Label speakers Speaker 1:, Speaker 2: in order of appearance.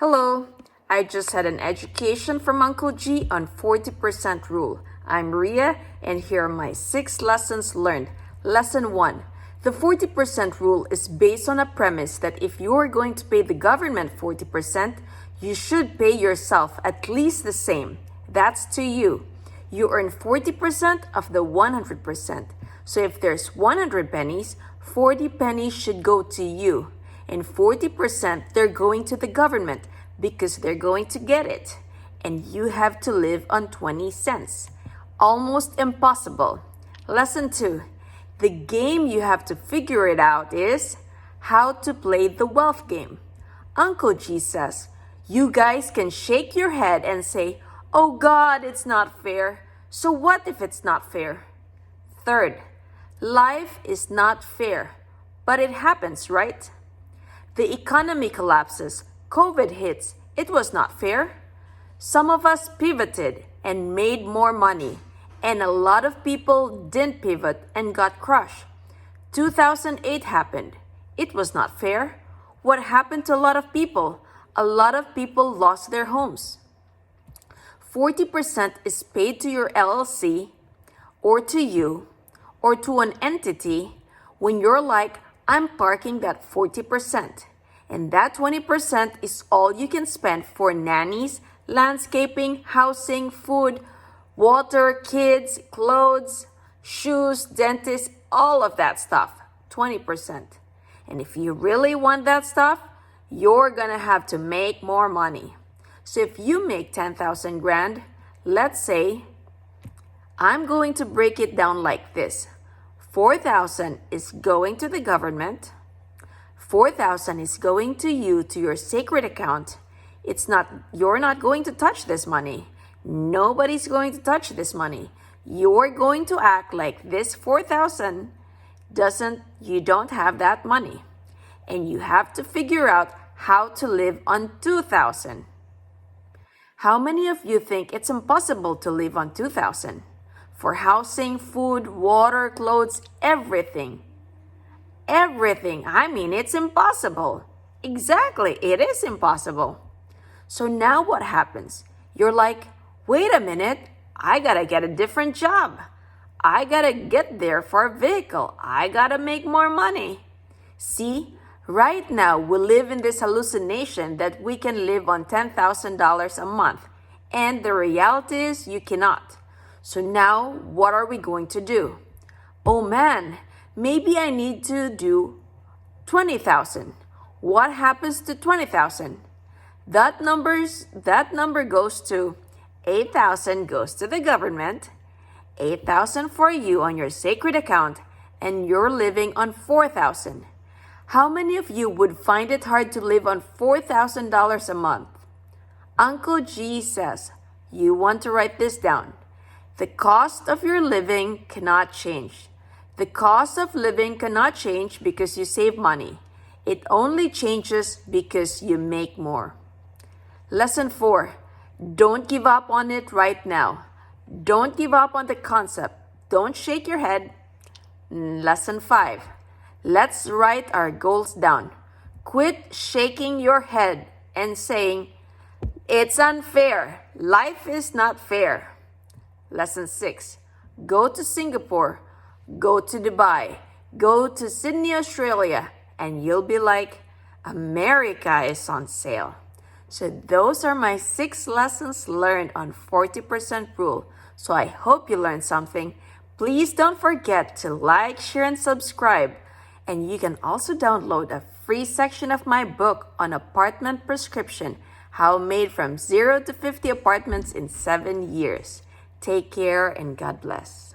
Speaker 1: Hello, I just had an education from Uncle G on 40% rule. I'm Ria, and here are my 6 lessons learned. Lesson 1. The 40% rule is based on a premise that if you are going to pay the government 40%, you should pay yourself at least the same. That's to you. You earn 40% of the 100%. So if there's 100 pennies, 40 pennies should go to you. And 40% they're going to the government because they're going to get it. And you have to live on 20 cents. Almost impossible. Lesson 2. The game you have to figure it out is how to play the wealth game. Uncle G says, you guys can shake your head and say, oh God, it's not fair. So what if it's not fair? Third, life is not fair, but it happens, right? The economy collapses, COVID hits, it was not fair. Some of us pivoted and made more money, and a lot of people didn't pivot and got crushed. 2008 happened. It was not fair. What happened to a lot of people? A lot of people lost their homes. 40% is paid to your LLC or to you or to an entity when you're like, I'm parking that 40%. And that 20% is all you can spend for nannies, landscaping, housing, food, water, kids, clothes, shoes, dentist, all of that stuff. 20%. And if you really want that stuff, you're gonna have to make more money. So if you make 10,000 grand, let's say, I'm going to break it down like this. 4,000 is going to the government. 4,000 is going to you, to your sacred account. You're not going to touch this money. Nobody's going to touch this money. You're going to act like this 4,000 you don't have that money. And you have to figure out how to live on 2,000. How many of you think it's impossible to live on 2,000? For housing, food, water, clothes, everything. Everything. I mean, it's impossible. Exactly, it is impossible. So now what happens? You're like, wait a minute, I gotta get a different job. I gotta get there for a vehicle. I gotta make more money. See, right now we live in this hallucination that we can live on $10,000 a month. And the reality is you cannot. So now what are we going to do? Oh man, maybe I need to do 20,000. What happens to 20,000? That number goes to 8,000 goes to the government, 8,000 for you on your sacred account, and you're living on 4,000. How many of you would find it hard to live on $4,000 a month? Uncle G says, you want to write this down. The cost of your living cannot change. The cost of living cannot change because you save money. It only changes because you make more. Lesson 4. Don't give up on it right now. Don't give up on the concept. Don't shake your head. Lesson 5. Let's write our goals down. Quit shaking your head and saying, it's unfair. Life is not fair. Lesson 6. Go to Singapore. Go to Dubai. Go to Sydney, Australia. And you'll be like, America is on sale. So those are my 6 lessons learned on 40% rule. So I hope you learned something. Please don't forget to like, share, and subscribe. And you can also download a free section of my book on apartment prescription, how I made from 0 to 50 apartments in 7 years. Take care and God bless.